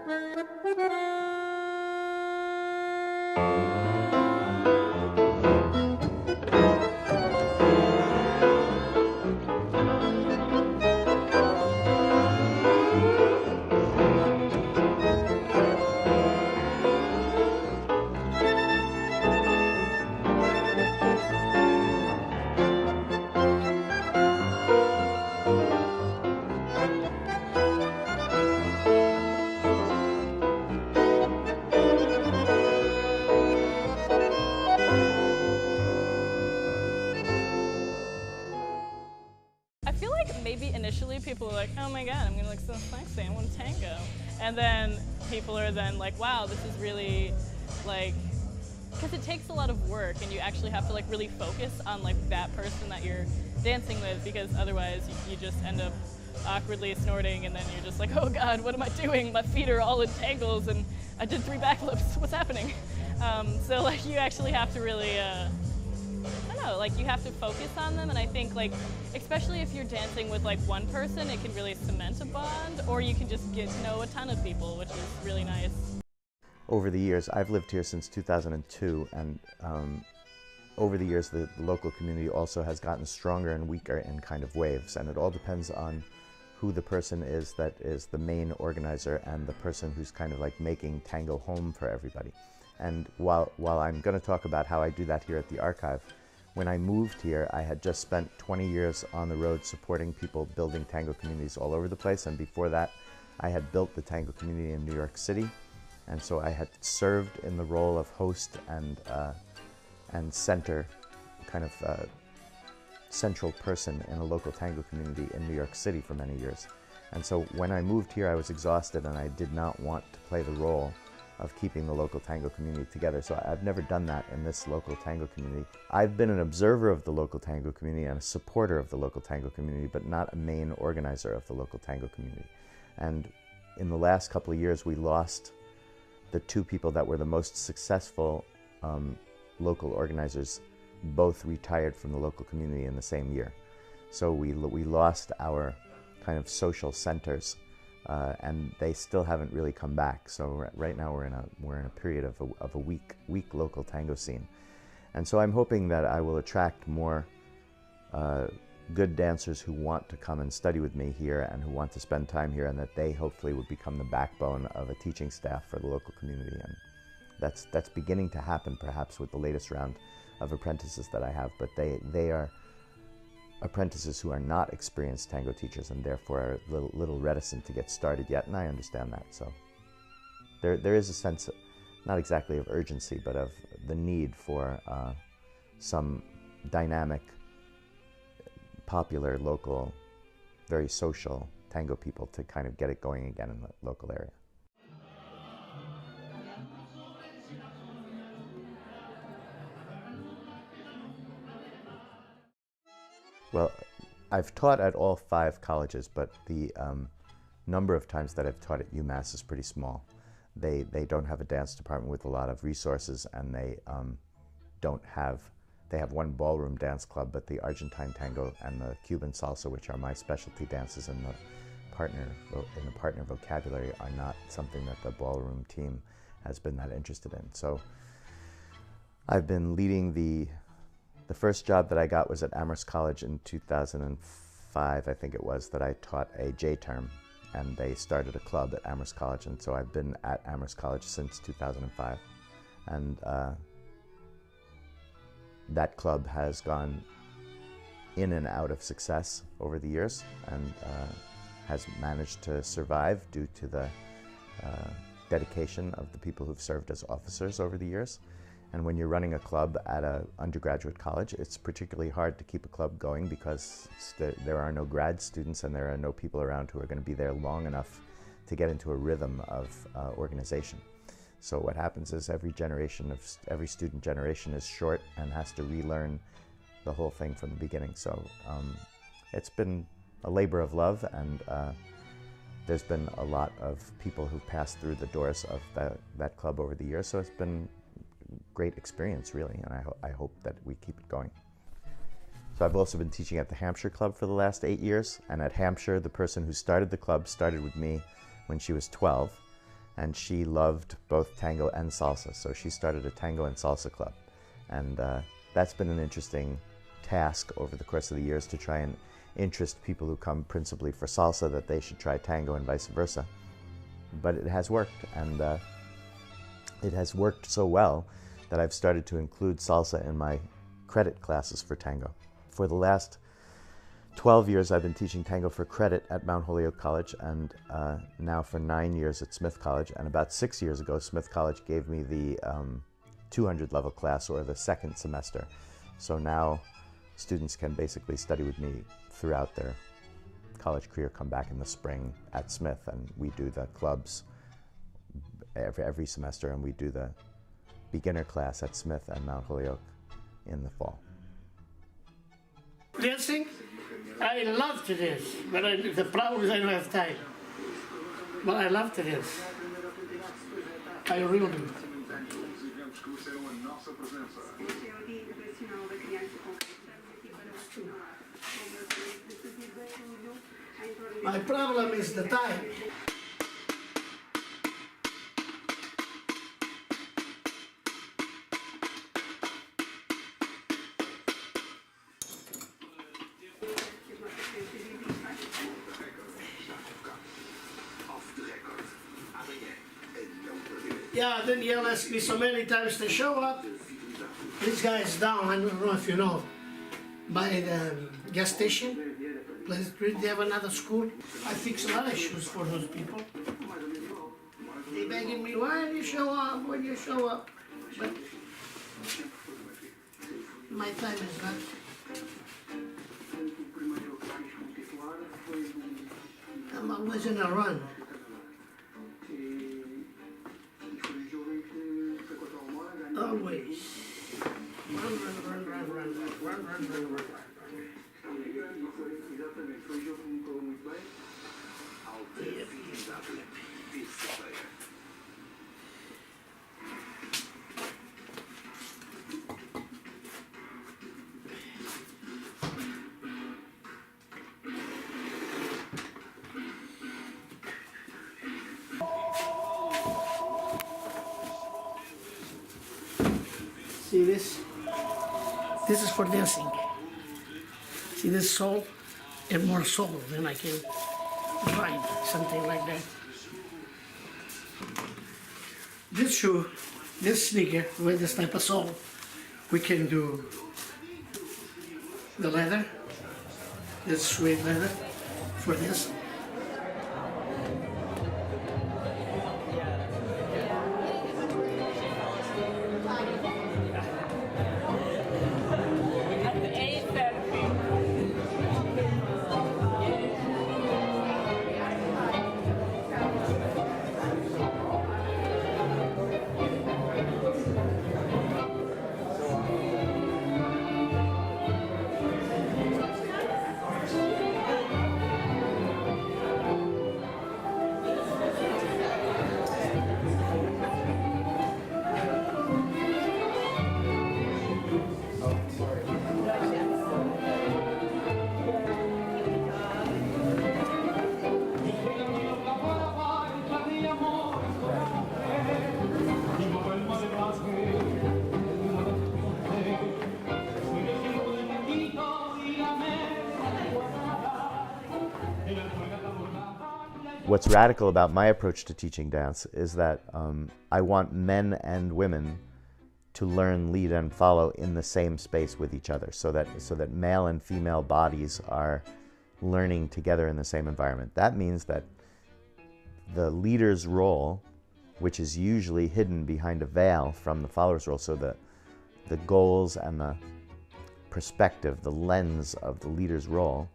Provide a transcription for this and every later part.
I feel like maybe initially people are like, oh my god, I'm gonna look so sexy, I want tango. And then people are then like, wow, this is really like, because it takes a lot of work and you actually have to like really focus on like that person that you're dancing with, because otherwise you just end up awkwardly snorting and then you're just like, oh god, what am I doing? My feet are all in tangles and I did 3 backflips, what's happening? So like you actually have to really, I don't know, like you have to focus on them, and I think like, especially if you're dancing with like one person, it can really cement a bond, or you can just get to know a ton of people, which is really nice. Over the years, I've lived here since 2002, and over the years the local community also has gotten stronger and weaker in kind of waves, and it all depends on who the person is that is the main organizer and the person who's kind of like making tango home for everybody. And while I'm going to talk about how I do that here at the archive, when I moved here, I had just spent 20 years on the road supporting people building tango communities all over the place, and before that I had built the tango community in New York City, and so I had served in the role of host and center, kind of central person in a local tango community in New York City for many years. And so when I moved here, I was exhausted and I did not want to play the role of keeping the local tango community together. So I've never done that in this local tango community. I've been an observer of the local tango community and a supporter of the local tango community, but not a main organizer of the local tango community. And in the last couple of years, we lost the 2 people that were the most successful local organizers. Both retired from the local community in the same year. So we lost our kind of social centers, and they still haven't really come back. So right now we're in a period of a weak local tango scene, and so I'm hoping that I will attract more good dancers who want to come and study with me here and who want to spend time here, and that they hopefully would become the backbone of a teaching staff for the local community. And that's beginning to happen, perhaps with the latest round of apprentices that I have, but they are apprentices who are not experienced tango teachers and therefore are a little reticent to get started yet, and I understand that. So there is a sense, not exactly of urgency, but of the need for some dynamic, popular, local, very social tango people to kind of get it going again in the local area. Well, I've taught at all 5 colleges, but the number of times that I've taught at UMass is pretty small. They don't have a dance department with a lot of resources, and they have one ballroom dance club, but the Argentine tango and the Cuban salsa, which are my specialty dances in the partner vocabulary, are not something that the ballroom team has been that interested in. So I've been leading the first job that I got was at Amherst College in 2005, I think it was, that I taught a J term, and they started a club at Amherst College, and so I've been at Amherst College since 2005. And that club has gone in and out of success over the years, and has managed to survive due to the dedication of the people who've served as officers over the years. And when you're running a club at an undergraduate college, it's particularly hard to keep a club going because there are no grad students and there are no people around who are going to be there long enough to get into a rhythm of organization. So what happens is every student generation is short and has to relearn the whole thing from the beginning. So it's been a labor of love, and there's been a lot of people who've passed through the doors of that club over the years. So it's been great experience, really, and I hope that we keep it going. So I've also been teaching at the Hampshire Club for the last 8 years, and at Hampshire, the person who started the club started with me when she was 12, and she loved both tango and salsa, so she started a tango and salsa club. And that's been an interesting task over the course of the years, to try and interest people who come principally for salsa that they should try tango and vice versa. But it has worked, and it has worked so well that I've started to include salsa in my credit classes for tango. For the last 12 years I've been teaching tango for credit at Mount Holyoke College, and now for 9 years at Smith College. And about 6 years ago, Smith College gave me the 200 level class, or the second semester. So now students can basically study with me throughout their college career, come back in the spring at Smith, and we do the clubs every semester, and we do the beginner class at Smith and Mount Holyoke in the fall. Dancing? I love to dance, but the problem is I don't have time. But I love to dance. I really do. My problem is the time. Yeah, then you'll ask me so many times to show up. This guy is down, I don't know if you know, by the gas station. Pleasant Street, they have another school. I fix a lot of shoes for those people. They begging me, why do you show up, when you show up? But my time is not. I'm always in a run. Always. Run. See this? This is for dancing. See this sole? And more sole than I can find, something like that. This shoe, this sneaker with this type of sole, we can do the leather, this suede leather for this. What's radical about my approach to teaching dance is that I want men and women to learn lead and follow in the same space with each other, so that male and female bodies are learning together in the same environment. That means that the leader's role, which is usually hidden behind a veil from the follower's role, so the goals and the perspective, the lens of the leader's role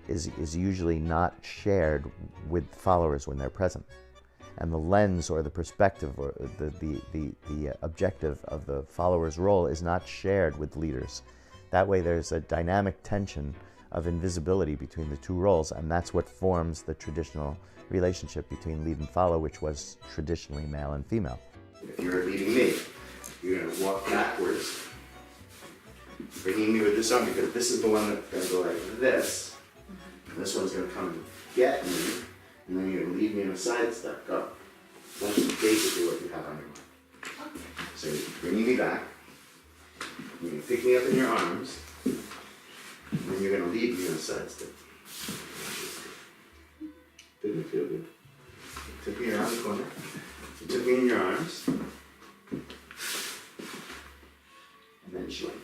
is usually not shared with followers when they're present. And the lens or the perspective or the objective of the follower's role is not shared with leaders. That way there's a dynamic tension of invisibility between the two roles, and that's what forms the traditional relationship between lead and follow, which was traditionally male and female. If you're leading me, you're going to walk backwards, bringing me with this arm, because this is the one that's going to go like this. And this one's going to come and get me, and then you're going to lead me in a side step. Go. That's basically what you have on your mind. So you're bringing me back, you're going to pick me up in your arms, and then you're going to lead me on a side step. Didn't it feel good? You took me around the corner, you took me in your arms, and then she went.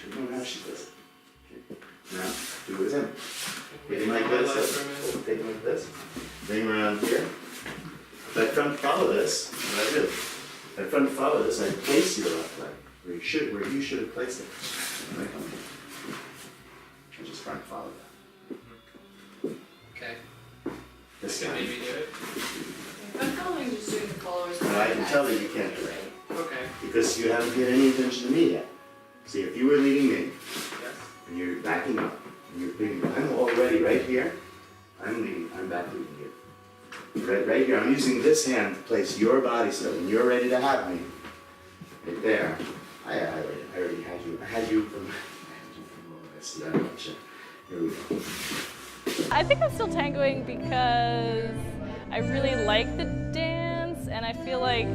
I don't know how she does it. Okay. Now, do it with him. Hit him like this, take him like this, bring him around here. If I front follow this, what I do, if I front follow this, I place your left leg where you should have placed it. Right? I just front follow that. Okay. This Can time. maybe do it? I'm following just doing the colors. But I can tell that you can't do it Okay. because you haven't paid any attention to me yet. See, if you were leading me Yes. and you're backing up and you're leading, I'm already right here. I'm leading. I'm back leading you. Right here, I'm using this hand to place your body so when you're ready to have me, right there, I already had you. I had you from all this. Here we go. I think I'm still tangoing because I really like the dance, and I feel like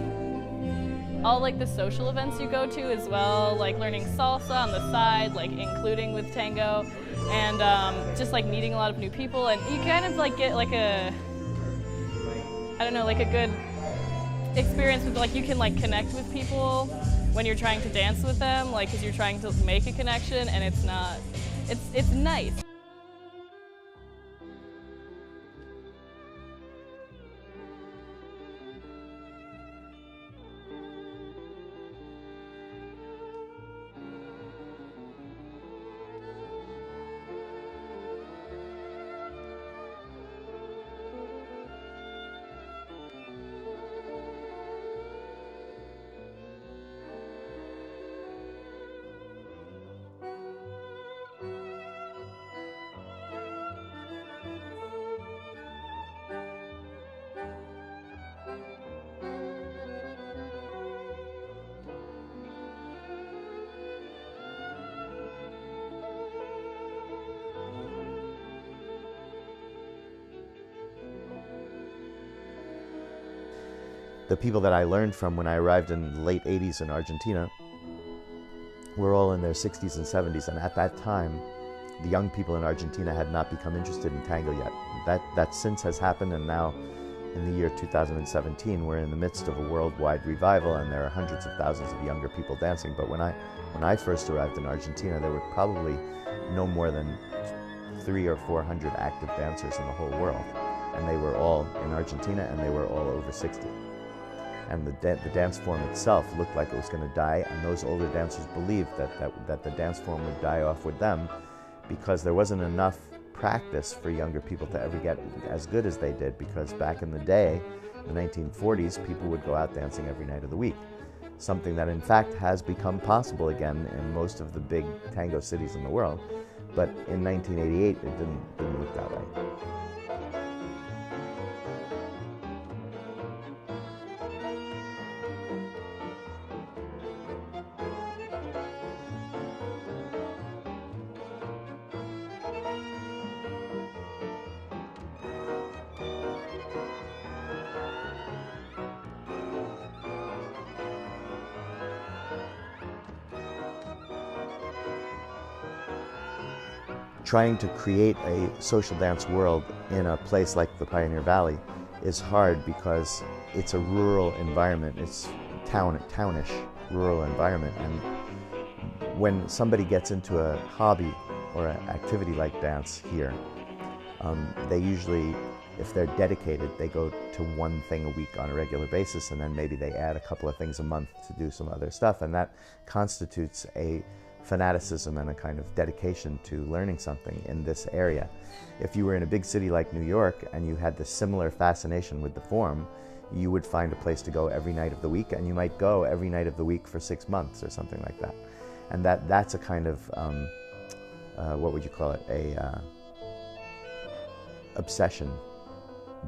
all like the social events you go to as well, like learning salsa on the side, like including with tango, and just like meeting a lot of new people, and you kind of like get like a, I don't know, like a good experience with like you can like connect with people when you're trying to dance with them, like because you're trying to make a connection, and it's not, it's nice. The people that I learned from when I arrived in the late 80s in Argentina were all in their 60s and 70s, and at that time, the young people in Argentina had not become interested in tango yet. That since has happened, and now in the year 2017, we're in the midst of a worldwide revival, and there are hundreds of thousands of younger people dancing. But when I first arrived in Argentina, there were probably no more than 300 or 400 active dancers in the whole world, and they were all in Argentina, and they were all over 60. And the dance form itself looked like it was going to die, and those older dancers believed that the dance form would die off with them because there wasn't enough practice for younger people to ever get as good as they did, because back in the day, the 1940s, people would go out dancing every night of the week, something that in fact has become possible again in most of the big tango cities in the world, but in 1988 it didn't look that way. Trying to create a social dance world in a place like the Pioneer Valley is hard because it's a rural environment. It's townish rural environment, and when somebody gets into a hobby or an activity like dance here, they usually, if they're dedicated, they go to one thing a week on a regular basis, and then maybe they add a couple of things a month to do some other stuff, and that constitutes a fanaticism and a kind of dedication to learning something in this area. If you were in a big city like New York and you had this similar fascination with the form, you would find a place to go every night of the week, and you might go every night of the week for 6 months or something like that. And that's a kind of, what would you call it, a obsession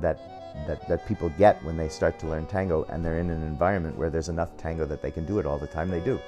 that people get when they start to learn tango, and they're in an environment where there's enough tango that they can do it all the time. They do.